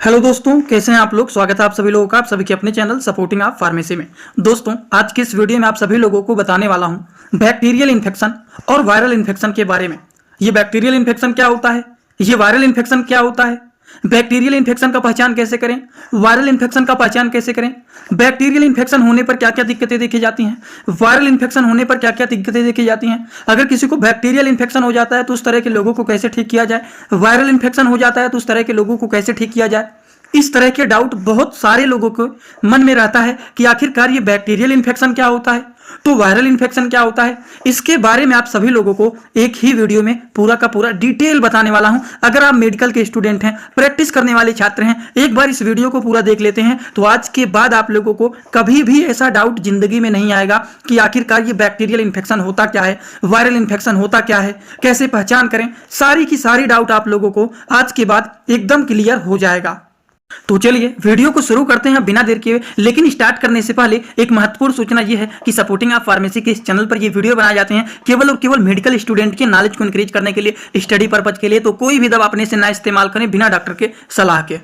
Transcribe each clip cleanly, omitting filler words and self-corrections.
Hello दोस्तों, कैसे हैं आप लोग। स्वागत है आप सभी लोगों का आप सभी के अपने चैनल सपोर्टिंग आप फार्मेसी में। दोस्तों, आज के इस वीडियो में आप सभी लोगों को बताने वाला हूं बैक्टीरियल इन्फेक्शन और वायरल इन्फेक्शन के बारे में। ये बैक्टीरियल इन्फेक्शन क्या होता है, ये वायरल इन्फेक्शन क्या होता है, बैक्टीरियल इन्फेक्शन का पहचान कैसे करें, वायरल इन्फेक्शन का पहचान कैसे करें, बैक्टीरियल इन्फेक्शन होने पर क्या क्या दिक्कतें देखी जाती हैं, वायरल इन्फेक्शन होने पर क्या क्या दिक्कतें देखी जाती हैं, अगर किसी को बैक्टीरियल इन्फेक्शन हो जाता है तो उस तरह के लोगों को कैसे ठीक किया जाए, वायरल इन्फेक्शन हो जाता है तो उस तरह के लोगों को कैसे ठीक किया जाए। इस तरह के डाउट बहुत सारे लोगों को मन में रहता है कि आखिरकार ये बैक्टीरियल इन्फेक्शन क्या होता है, तो वायरल इन्फेक्शन क्या होता है। इसके बारे में आप सभी लोगों को एक ही वीडियो में पूरा का पूरा डिटेल बताने वाला हूं। अगर आप मेडिकल के स्टूडेंट हैं, प्रैक्टिस करने वाले छात्र हैं, एक बार इस वीडियो को पूरा देख लेते हैं तो आज के बाद आप लोगों को कभी भी ऐसा डाउट जिंदगी में नहीं आएगा कि आखिरकार ये बैक्टीरियल इन्फेक्शन होता क्या है, वायरल इन्फेक्शन होता क्या है, कैसे पहचान करें। सारी की सारी डाउट आप लोगों को आज के बाद एकदम क्लियर हो जाएगा। तो चलिए वीडियो को शुरू करते हैं बिना देर किए। लेकिन स्टार्ट करने से पहले एक महत्वपूर्ण सूचना यह है कि सपोर्टिंग आप फार्मेसी के इस चैनल पर ये वीडियो बनाए जाते हैं केवल और केवल मेडिकल स्टूडेंट के नॉलेज को इंक्रीज करने के लिए, स्टडी पर्पज के लिए। तो कोई भी दवा अपने से ना इस्तेमाल करें बिना डॉक्टर के सलाह के।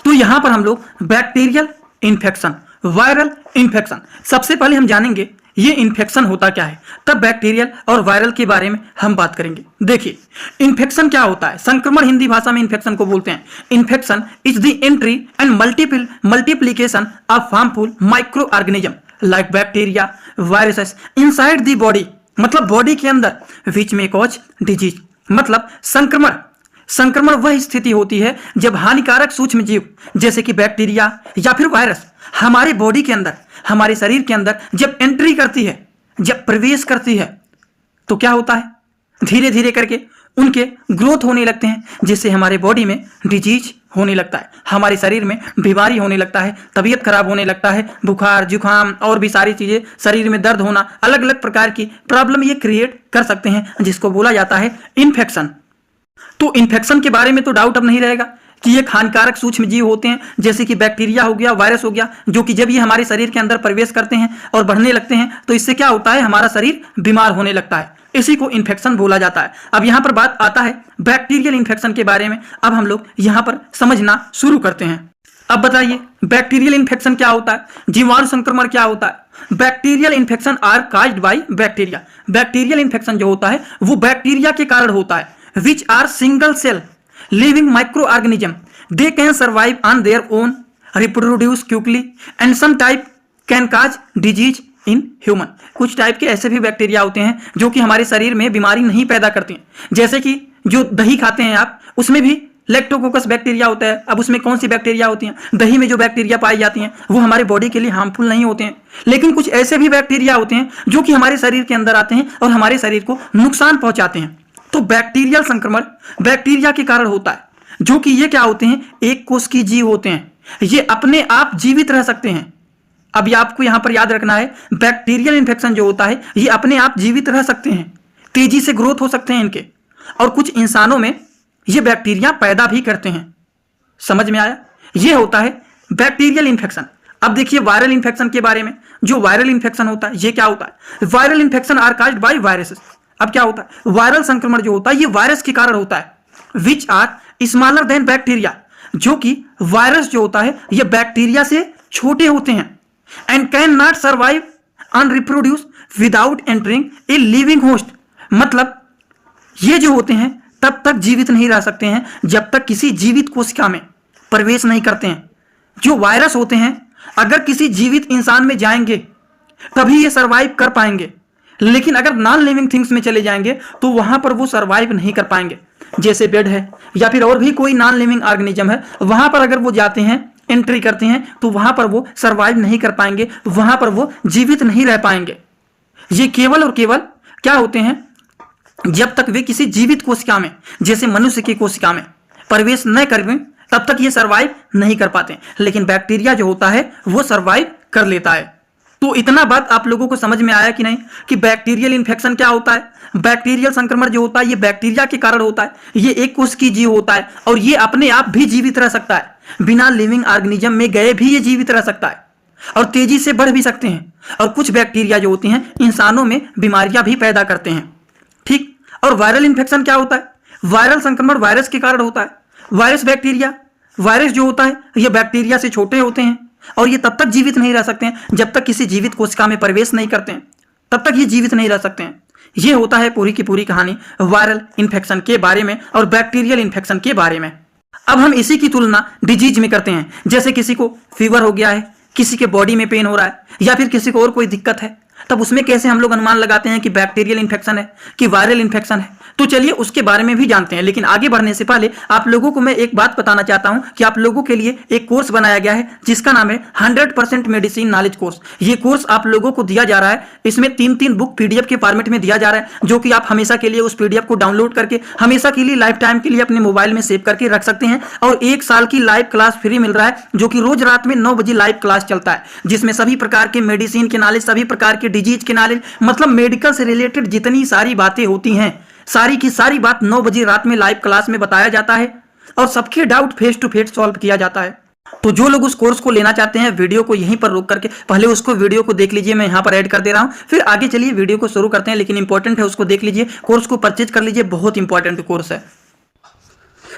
तो यहां पर हम लोग बैक्टीरियल इन्फेक्शन, वायरल इन्फेक्शन, सबसे पहले हम जानेंगे ये इन्फेक्शन होता क्या है, तब बैक्टीरियल और वायरल के बारे में हम बात करेंगे। देखिए, इन्फेक्शन क्या होता है। संक्रमण हिंदी भाषा में इन्फेक्शन को बोलते हैं। Infection is the entry and multiplication of harmful micro organism like bacteria viruses inside the body, मतलब बॉडी के अंदर, विच में कॉज डिजीज, मतलब संक्रमण वह स्थिति होती है जब हानिकारक सूक्ष्म जीव जैसे कि बैक्टीरिया या फिर वायरस हमारे बॉडी के अंदर, हमारे शरीर के अंदर जब एंट्री करती है, जब प्रवेश करती है, तो क्या होता है, धीरे धीरे करके उनके ग्रोथ होने लगते हैं, जिससे हमारे बॉडी में डिजीज होने लगता है, हमारे शरीर में बीमारी होने लगता है, तबीयत खराब होने लगता है, बुखार जुकाम और भी सारी चीजें, शरीर में दर्द होना, अलग अलग प्रकार की प्रॉब्लम ये क्रिएट कर सकते हैं, जिसको बोला जाता है इन्फेक्शन। तो इन्फेक्शन के बारे में तो डाउट अब नहीं रहेगा कि ये हानिकारक सूक्ष्म जीव होते हैं, जैसे कि बैक्टीरिया हो गया, वायरस हो गया, जो कि जब ये हमारे शरीर के अंदर प्रवेश करते हैं और बढ़ने लगते हैं तो इससे क्या होता है, हमारा शरीर बीमार होने लगता है। इसी को इन्फेक्शन बोला जाता है। अब यहाँ पर बात आता है बैक्टीरियल इन्फेक्शन के बारे में। अब हम लोग यहाँ पर समझना शुरू करते हैं। अब बताइए बैक्टीरियल इन्फेक्शन क्या होता है, जीवाणु संक्रमण क्या होता है। Bacterial infection are caused by bacteria. Bacterial infection जो होता है वो बैक्टीरिया के कारण होता है, which are single cell living microorganism. They can survive on their own, reproduce quickly, and some type can cause disease in human. कुछ type के ऐसे भी बैक्टीरिया होते हैं जो कि हमारे शरीर में बीमारी नहीं पैदा करते हैं, जैसे कि जो दही खाते हैं आप, उसमें भी लेक्टोकोकस बैक्टीरिया होता है। अब उसमें कौन सी बैक्टीरिया होती हैं, दही में जो बैक्टीरिया पाई जाती हैं वो हमारे बॉडी के लिए हार्मफुल नहीं होते हैं, लेकिन कुछ ऐसे भी बैक्टीरिया होते हैं जो कि हमारे शरीर के अंदर आते हैं और हमारे शरीर को नुकसान पहुंचाते हैं। तो बैक्टीरियल संक्रमण बैक्टीरिया के कारण होता है, जो कि ये क्या होते हैं, एक कोष की जीव होते हैं, ये अपने आप जीवित रह सकते हैं। अब ये आपको यहां पर याद रखना है, बैक्टीरियल इन्फेक्शन जो होता है ये अपने आप जीवित रह सकते हैं, तेजी से ग्रोथ हो सकते हैं इनके, और कुछ इंसानों में ये बैक्टीरिया पैदा भी करते हैं। समझ में आया, ये होता है बैक्टीरियल इन्फेक्शन। अब देखिए वायरल इन्फेक्शन के बारे में। जो वायरल इन्फेक्शन होता है ये क्या होता है, viral infection are caused by viruses. अब क्या होता है, वायरल संक्रमण जो होता है ये वायरस के कारण होता है, which are smaller than bacteria, जो कि वायरस जो होता है ये बैक्टीरिया से छोटे होते हैं, and can not survive and reproduce without entering a living host, मतलब ये जो होते हैं तब तक जीवित नहीं रह सकते हैं जब तक किसी जीवित कोशिका में प्रवेश नहीं करते हैं। जो वायरस होते हैं अगर किसी जीवित इंसान में जाएंगे तभी ये सर्वाइव कर पाएंगे, लेकिन अगर नॉन लिविंग थिंग्स में चले जाएंगे तो वहां पर वो सर्वाइव नहीं कर पाएंगे। जैसे बेड है या फिर और भी कोई नॉन लिविंग ऑर्गेनिज्म है, वहां पर अगर वो जाते हैं, एंट्री करते हैं, तो वहां पर वो सर्वाइव नहीं कर पाएंगे, वहां पर वो जीवित नहीं रह पाएंगे। ये केवल और केवल क्या होते हैं, जब तक वे किसी जीवित कोशिका में, जैसे मनुष्य की कोशिका में प्रवेश न करें तब तक ये सर्वाइव नहीं कर पाते, लेकिन बैक्टीरिया जो होता है वो सर्वाइव कर लेता है। तो इतना बात आप लोगों को समझ में आया कि नहीं, कि बैक्टीरियल इन्फेक्शन क्या होता है। बैक्टीरियल संक्रमण जो होता है ये बैक्टीरिया के कारण होता है, ये एक कोष की जीव होता है और ये अपने आप भी जीवित रह सकता है, बिना लिविंग ऑर्गेनिज्म में गए भी ये जीवित रह सकता है और तेजी से बढ़ भी सकते हैं। और कुछ बैक्टीरिया जो होती हैं इंसानों में बीमारियां भी पैदा करते हैं। ठीक, और वायरल इन्फेक्शन क्या होता है, वायरल संक्रमण वायरस के कारण होता है। वायरस बैक्टीरिया वायरस जो होता है ये बैक्टीरिया से छोटे होते हैं और ये तब तक जीवित नहीं रह सकते हैं जब तक किसी जीवित कोशिका में प्रवेश नहीं करते हैं, तब तक ये जीवित नहीं रह सकते हैं। ये होता है पूरी की पूरी कहानी वायरल इन्फेक्शन के बारे में और बैक्टीरियल इन्फेक्शन के बारे में। अब हम इसी की तुलना डिजीज में करते हैं। जैसे किसी को फीवर हो गया है, किसी के बॉडी में पेन हो रहा है या फिर किसी को और कोई दिक्कत है, तब उसमें कैसे हम लोग अनुमान लगाते हैं कि बैक्टीरियल इन्फेक्शन है कि वायरल इन्फेक्शन है। तो चलिए उसके बारे में भी जानते हैं। लेकिन आगे बढ़ने से पहले आप लोगों को मैं एक बात बताना चाहता हूं कि आप लोगों के लिए एक कोर्स बनाया गया है जिसका नाम है 100% मेडिसिन नॉलेज कोर्स। ये कोर्स आप लोगों को दिया जा रहा है। इसमें 3 बुक पीडीएफ के फॉर्मेट में दिया जा रहा है, जो कि आप हमेशा के लिए उस पीडीएफ को डाउनलोड करके हमेशा के लिए लाइफ टाइम के लिए अपने मोबाइल में सेव करके रख सकते हैं। और 1 साल की लाइव क्लास फ्री मिल रहा है, जो कि रोज रात में 9 बजे लाइव क्लास चलता है, जिसमें सभी प्रकार के मेडिसिन के नॉलेज, सभी प्रकार के डिजीज के नॉलेज, मतलब मेडिकल से रिलेटेड जितनी सारी बातें होती हैं, सारी की सारी बात 9 बजे रात में लाइव क्लास में बताया जाता है और सबके doubt face to face solve किया जाता है। तो जो लोग उस कोर्स को लेना चाहते हैं, वीडियो को यहीं पर रोक करके पहले उसको वीडियो को देख लीजिए, मैं यहां पर ऐड कर दे रहा हूं, फिर आगे चलिए वीडियो को शुरू करते हैं। लेकिन इंपॉर्टेंट है, उसको देख लीजिए, कोर्स को परचेज कर लीजिए, बहुत इंपॉर्टेंट कोर्स है।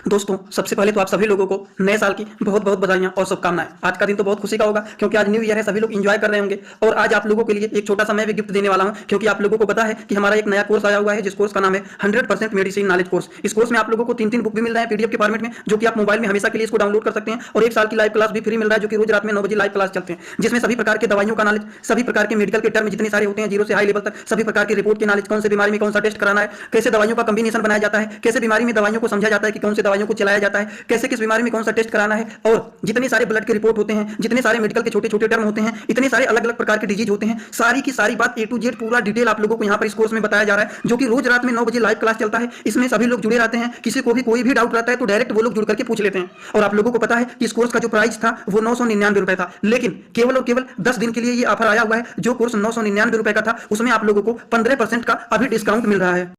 दोस्तों सबसे पहले तो आप सभी लोगों को नए साल की बहुत बहुत बधाइयां और शुभकामनाएं। आज का दिन तो बहुत खुशी का होगा क्योंकि आज न्यू ईयर है, सभी लोग एंजॉय कर रहे होंगे। और आज आप लोगों के लिए एक छोटा सा मैं भी गिफ्ट देने वाला हूं, क्योंकि आप लोगों को पता है कि हमारा एक नया कोर्स आया हुआ है, जिस कोर्स का नाम है 100% मेडिसिन नॉलेज कोर्स। इस कोर्स में आप लोगों को 3 बुक भी मिल रहे हैं पीडीएफ के फॉर्मेट में, जो कि आप मोबाइल में हमेशा के लिए इसको डाउनलोड कर सकते हैं। और 1 साल की लाइव क्लास भी फ्री मिल रहा है, जो कि रोज रात में 9 बजे लाइव क्लास चलते हैं, जिसमें सभी प्रकार के दवाइयों का नॉलेज, सभी प्रकार के मेडिकल के टर्म जितने सारे होते हैं, जीरो से हाई लेवल तक, सभी प्रकार की रिपोर्ट के नॉलेज, कौन से बीमारी में कौन सा टेस्ट कराना है, कैसे दवाइयों का कॉम्बिनेशन बनाया जाता है, कैसे बीमारी में दवाइयों को समझा जाता है कि कौन से दवाइयों को चलाया जाता है, कैसे किस बीमारी में कौन सा टेस्ट कराना है, और जितने सारे ब्लड के रिपोर्ट होते हैं, जितने सारे मेडिकल के छोटे छोटे टर्म होते हैं, इतने सारे अलग अलग प्रकार के डिजीज होते हैं, सारी की सारी बात A to Z पूरा डिटेल आप लोगों को यहाँ पर इस कोर्स में बताया जा रहा है, जो कि रोज रात में 9 बजे लाइव क्लास चलता है। इसमें सभी लोग जुड़े रहते हैं, किसी को भी कोई भी डाउट रहता है तो डायरेक्ट वो लोग जुड़ करके पूछ लेते हैं। और आप लोगों को पता है कि इस कोर्स का जो प्राइस था वो 999 रुपए था, लेकिन केवल और केवल 10 दिन के लिए ये ऑफर आया हुआ है। जो कोर्स 999 रुपए का था, उसमें आप लोगों को 15% का अभी डिस्काउंट मिल रहा है।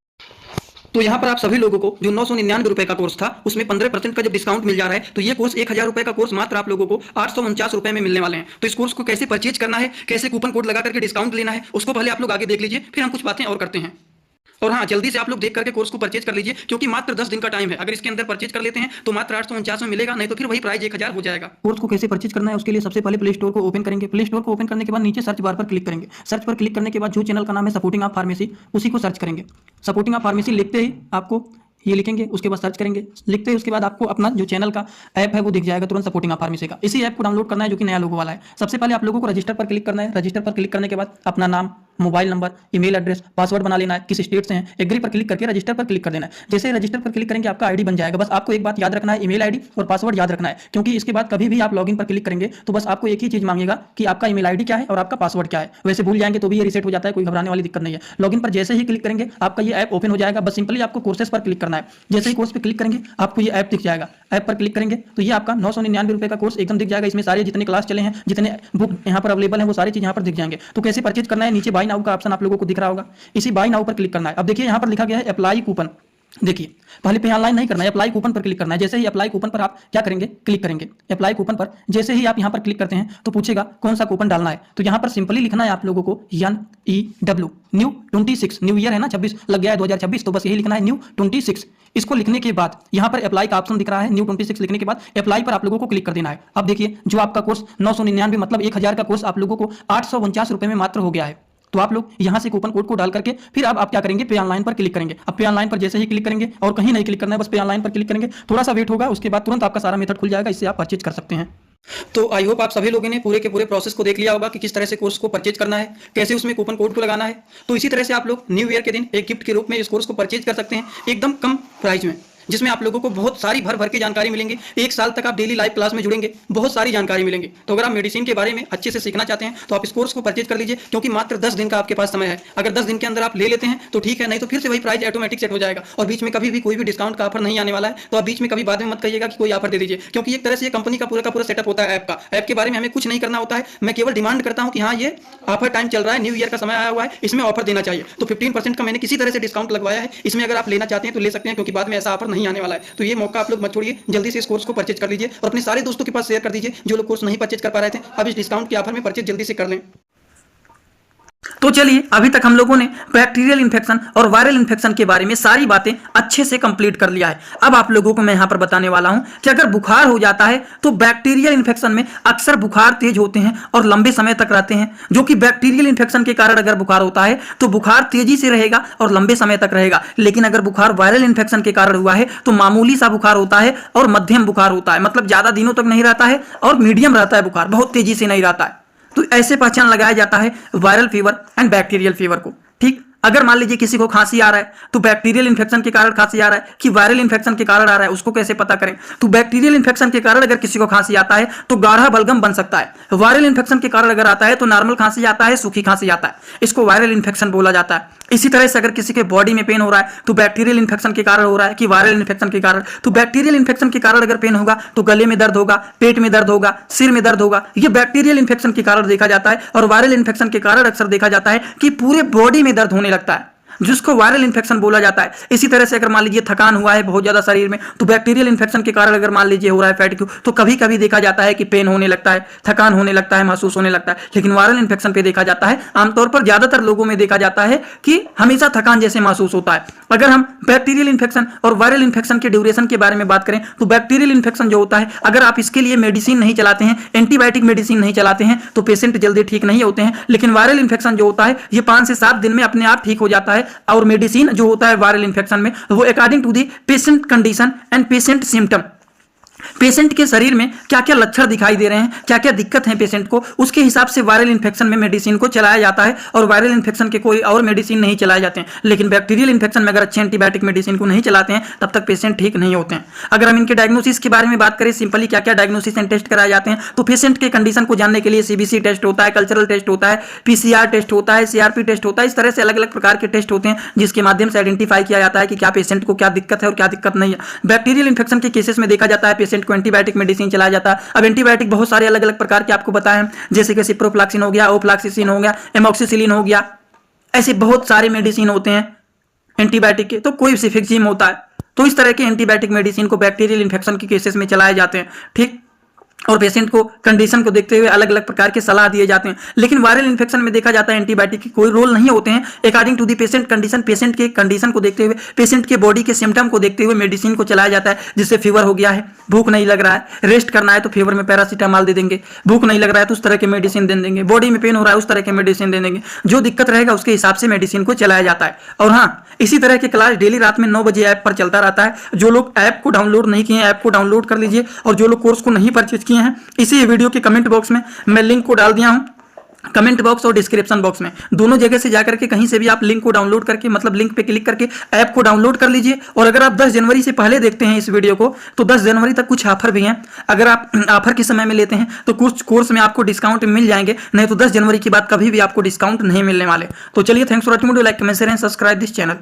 तो यहाँ पर आप सभी लोगों को जो 999 रुपए का कोर्स था, उसमें 15% का जब डिस्काउंट मिल जा रहा है, तो ये कोर्स 1000 रुपए का कोर्स मात्र आप लोगों को 849 रुपए में मिलने वाले हैं। तो इस कोर्स को कैसे परचेज करना है, कैसे कूपन कोड लगा करके डिस्काउंट लेना है, उसको पहले आप लोग आगे देख लीजिए, फिर हम कुछ बातें और करते हैं। और हाँ, जल्दी से आप लोग देख करके कोर्स को परचेज कर लीजिए, क्योंकि मात्र 10 दिन का टाइम है। अगर इसके अंदर परचेज कर लेते हैं तो मात्र 849 में मिलेगा, नहीं तो फिर वही प्राइस 1000 हो जाएगा। कोर्स को कैसे परचेज करना है, उसके लिए सबसे पहले प्ले स्टोर को ओपन करेंगे। प्ले स्टोर को ओपन करने के बाद नीचे सर्च बार पर क्लिक करेंगे। सर्च पर क्लिक करने के बाद जो चैनल का नाम है सपोर्टिंग ऑफ फार्मेसी, उसी को सर्च करेंगे। सपोर्टिंग ऑफ फार्मेसी लिखते ही आपको ये लिखेंगे, उसके बाद सर्च करेंगे। लिखते ही उसके बाद आपको अपना जो चैनल का ऐप है वो दिख जाएगा तुरंत, सपोर्टिंग ऑफ फार्मेसी का। इसी ऐप को डाउनलोड करना है, जो कि नया लोगो वाला है। सबसे पहले आप लोगों को रजिस्टर पर क्लिक करना है। रजिस्टर पर क्लिक करने के बाद अपना नाम, mobile number, email address, password बना लेना है, किस स्टेट से हैं, एग्री पर क्लिक करके रजिस्टर पर क्लिक कर देना है। जैसे रजिस्टर पर क्लिक करेंगे आपका आईडी बन जाएगा। बस आपको एक बात याद रखना है, ईमेल आईडी और पासवर्ड याद रखना है, क्योंकि इसके बाद कभी भी आप लॉगिन पर क्लिक करेंगे तो बस आपको एक ही चीज मांगेगा कि आपका ईमेल आईडी क्या है और आपका पासवर्ड क्या है। वैसे भूल जाएंगे तो भी ये रीसेट हो जाता है, कोई घबराने वाली दिक्कत नहीं है। लॉगिन पर जैसे ही क्लिक करेंगे आपका ये ऐप ओपन हो जाएगा। बस सिंपली आपको कोर्सेज पर क्लिक करना है। जैसे ही कोर्स पर क्लिक करेंगे आपको ये ऐप दिख जाएगा। ऐप पर क्लिक करेंगे तो ये आपका 999 रुपए का कोर्स एकदम दिख जाएगा। इसमें सारे जितने क्लास चले हैं, जितने बुक यहाँ पर अवेलेबल हैं, वो सारी चीज यहाँ पर दिख जाएंगे। तो कैसे परचेज करना है, नीचे बाय नाउ का ऑप्शन आप लोगों को दिख रहा होगा, इसी बाय नाउ पर क्लिक करना है। अब देखिए यहाँ पर लिखा गया है अप्लाई कूपन। देखिए पहले पे ऑनलाइन नहीं करना है, अप्लाई कूपन पर क्लिक करना है। जैसे ही अप्लाई कूपन पर आप क्या करेंगे, क्लिक करेंगे। अप्लाई कूपन पर जैसे ही आप यहाँ पर क्लिक करते हैं तो पूछेगा कौन सा कूपन डालना है। तो यहाँ पर सिंपली लिखना है आप लोगों को NEW, न्यू 26, न्यू ईयर है ना, 26 लग गया है 2026, तो बस यही लिखना है न्यू 26। इसको लिखने के बाद यहाँ पर अप्लाई का ऑप्शन दिख रहा है, न्यू 26 लिखने के बाद अप्लाई पर आप लोगों को क्लिक कर देना है। अब देखिए जो आपका कोर्स 999 मतलब 1000 का कोर्स आप लोगों को 849 रुपए में मात्र हो गया है। तो आप लोग यहां से कूपन कोड को डाल करके फिर अब आप क्या करेंगे, पे ऑनलाइन पर क्लिक करेंगे। अब पे ऑनलाइन पर जैसे ही क्लिक करेंगे और कहीं नहीं क्लिक करना है, बस पे ऑनलाइन पर क्लिक करेंगे। थोड़ा सा वेट होगा, उसके बाद तुरंत आपका सारा मेथड खुल जाएगा, इससे आप परचेज कर सकते हैं। तो आई होप आप सभी लोगों ने पूरे के पूरे प्रोसेस को देख लिया होगा कि किस तरह से कोर्स को परचेज करना है, कैसे उसमें कूपन कोड को लगाना है। तो इसी तरह से आप लोग न्यू ईयर के दिन एक गिफ्ट के रूप में इस कोर्स को परचेज कर सकते हैं एकदम कम प्राइस में, जिसमें आप लोगों को बहुत सारी भर भर के जानकारी मिलेंगे। 1 साल तक आप डेली लाइव क्लास में जुड़ेंगे, बहुत सारी जानकारी मिलेंगे। तो अगर आप मेडिसिन के बारे में अच्छे से सीखना चाहते हैं तो आप इस कोर्स को परचेज कर लीजिए, क्योंकि मात्र 10 दिन का आपके पास समय है। अगर 10 दिन के अंदर आप ले लेते हैं तो ठीक है, नहीं तो फिर से वही प्राइस ऑटोमेटिक सेट हो जाएगा और बीच में कभी भी कोई भी डिस्काउंट का ऑफर नहीं आने वाला है। तो आप बीच में कभी बाद में मत कहिएगा कि कोई ऑफर दे दीजिए, क्योंकि एक तरह से ये कंपनी का पूरा सेटअप होता है। ऐप का, ऐप के बारे में हमें कुछ नहीं करना होता है। मैं केवल डिमांड करता हूं कि हाँ, ये ऑफर टाइम चल रहा है, न्यू ईयर का समय आया हुआ है, इसमें ऑफर देना चाहिए। तो 15% का मैंने किसी तरह से डिस्काउंट लगवाया है। इसमें अगर आप लेना चाहते हैं तो ले सकते हैं, क्योंकि बाद में ऐसा ऑफर नहीं आने वाला है। तो ये मौका आप लोग मत छोड़िए, जल्दी से इस कोर्स को परचेज कर लीजिए और अपने सारे दोस्तों के पास शेयर कर दीजिए जो लोग कोर्स नहीं परचेज कर पा रहे थे। अब इस डिस्काउंट के ऑफर में परचेज जल्दी से कर लें। तो चलिए, अभी तक हम लोगों ने बैक्टीरियल इन्फेक्शन और वायरल इन्फेक्शन के बारे में सारी बातें अच्छे से कंप्लीट कर लिया है। अब आप लोगों को मैं यहाँ पर बताने वाला हूँ कि अगर बुखार हो जाता है तो बैक्टीरियल इन्फेक्शन में अक्सर बुखार तेज होते हैं और लंबे समय तक रहते हैं, जो कि बैक्टीरियल इन्फेक्शन के कारण अगर बुखार होता है तो बुखार तेजी से रहेगा और लंबे समय तक रहेगा। लेकिन अगर बुखार वायरल इन्फेक्शन के कारण हुआ है तो मामूली सा बुखार होता है और मध्यम बुखार होता है, मतलब ज्यादा दिनों तक नहीं रहता है और मीडियम रहता है, बुखार बहुत तेजी से नहीं रहता है। तो ऐसे पहचान लगाया जाता है viral fever and bacterial fever को। ठीक, अगर मान लीजिए किसी को खांसी आ रहा है तो बैक्टीरियल इन्फेक्शन के कारण खांसी आ रहा है कि वायरल इन्फेक्शन के कारण आ रहा है, उसको कैसे पता करें? तो बैक्टीरियल इन्फेक्शन के कारण अगर किसी को खांसी आता है तो गाढ़ा बलगम बन सकता है। वायरल इन्फेक्शन के कारण अगर आता है तो नॉर्मल खांसी आता है, सूखी खांसी आता है, इसको वायरल इन्फेक्शन बोला जाता है। इसी तरह से अगर किसी के बॉडी में पेन हो रहा है तो बैक्टीरियल इन्फेक्शन के कारण हो रहा है कि वायरल इन्फेक्शन के कारण। तो बैक्टीरियल इन्फेक्शन के कारण अगर पेन होगा तो गले में दर्द होगा, पेट में दर्द होगा, सिर में दर्द होगा, ये बैक्टीरियल इन्फेक्शन के कारण देखा जाता है। और वायरल इन्फेक्शन के कारण अक्सर देखा जाता है कि पूरे बॉडी में दर्द होने लगता है, जिसको वायरल इन्फेक्शन बोला जाता है। इसी तरह से अगर मान लीजिए थकान हुआ है बहुत ज्यादा शरीर में तो बैक्टीरियल इन्फेक्शन के कारण अगर मान लीजिए हो रहा है फैटिग, तो कभी कभी देखा जाता है कि पेन होने लगता है, थकान होने लगता है, महसूस होने लगता है। लेकिन वायरल इन्फेक्शन पे देखा जाता है, आमतौर पर ज्यादातर लोगों में देखा जाता है कि हमेशा थकान जैसे महसूस होता है। अगर हम बैक्टीरियल इन्फेक्शन और वायरल इन्फेक्शन के ड्यूरेशन के बारे में बात करें तो बैक्टीरियल इन्फेक्शन जो होता है, अगर आप इसके लिए मेडिसिन नहीं चलाते हैं, एंटीबायोटिक मेडिसिन नहीं चलाते हैं तो पेशेंट जल्दी ठीक नहीं होते हैं। लेकिन वायरल इन्फेक्शन जो होता है ये 5 से 7 दिन में अपने आप ठीक हो जाता है। और मेडिसिन जो होता है वायरल इन्फेक्शन में वो according to the patient condition and patient symptom, patient के शरीर में क्या क्या लक्षण दिखाई दे रहे हैं, क्या क्या दिक्कत है पेशेंट को, उसके हिसाब से वायरल इन्फेक्शन में मेडिसिन को चलाया जाता है। और वायरल इन्फेक्शन के कोई और मेडिसिन नहीं चलाए जाते हैं। लेकिन बैक्टीरियल इन्फेक्शन में अगर अच्छे एंटीबायोटिक मेडिसिन को नहीं चलाते हैं तब तक पेशेंट ठीक नहीं होते हैं। अगर हम इनके डायग्नोसिस के बारे में बात करें, सिंपली क्या क्या डायग्नोसिस एंड टेस्ट कराए जाते हैं, तो पेशेंट के कंडीशन को जानने के लिए सीबीसी टेस्ट होता है, कल्चरल टेस्ट होता है, पीसीआर टेस्ट होता है, सीआरपी टेस्ट होता है। इस तरह से अलग अलग प्रकार के टेस्ट होते हैं जिसके माध्यम से आइडेंटिफाई किया जाता है कि क्या पेशेंट को क्या दिक्कत है और क्या दिक्कत नहीं है। बैक्टीरियल इन्फेक्शन के केसेस में देखा जाता है पेशेंट को एंटीबायोटिक मेडिसिन चलाया जाता है। अब एंटीबायोटिक बहुत सारे अलग अलग प्रकार के आपको बताएं, जैसे कि सिप्रोफ्लॉक्सिन हो गया, ओफ्लॉक्सिसिन हो गया, एमॉक्सिसिलिन हो गया, ऐसे बहुत सारे मेडिसिन होते हैं एंटीबायोटिक के। तो कोई सिफिक्सिम होता है। तो इस तरह के एंटीबायोटिक मेडिसिन को बैक्टीरियल इन्फेक्शन के केसेस में चलाए जाते हैं। ठीक, और पेशेंट को कंडीशन को देखते हुए अलग अलग प्रकार के सलाह दिए जाते हैं। लेकिन वायरल इन्फेक्शन में देखा जाता है एंटीबायोटिक की कोई रोल नहीं होते हैं। According to the patient condition, patient के कंडीशन को देखते हुए, पेशेंट के बॉडी के सिम्टम को देखते हुए मेडिसिन को चलाया जाता है। जिससे फीवर हो गया है, भूख नहीं लग रहा है, रेस्ट करना है तो फीवर में पैरासीटामॉल दे देंगे, भूख नहीं लग रहा है तो उस तरह के मेडिसिन दे देंगे, बॉडी में पेन हो रहा है उस तरह के मेडिसिन दे देंगे। जो दिक्कत रहेगा उसके हिसाब से मेडिसिन को चलाया जाता है। और हाँ, इसी तरह के क्लास डेली रात में 9 बजे ऐप पर चलता रहता है। जो लोग ऐप को डाउनलोड नहीं किए हैं ऐप को डाउनलोड कर लीजिए। और जो लोग कोर्स को नहीं परचेज किए हैं, इसी वीडियो के कमेंट बॉक्स में मैं लिंक को डाल दिया हूं। कमेंट बॉक्स और डिस्क्रिप्शन बॉक्स में दोनों जगह से जाकर के कहीं से भी आप लिंक को डाउनलोड करके, मतलब लिंक पे क्लिक करके ऐप को डाउनलोड कर लीजिए। और अगर आप 10 जनवरी से पहले देखते हैं इस वीडियो को तो 10 जनवरी तक कुछ ऑफर भी हैं। अगर आप ऑफर के समय में लेते हैं तो कुछ कोर्स में आपको डिस्काउंट मिल जाएंगे, नहीं तो 10 जनवरी के बाद कभी भी आपको डिस्काउंट नहीं मिलने वाले। तो चलिए, thanks for watching video, like comment share and subscribe this channel.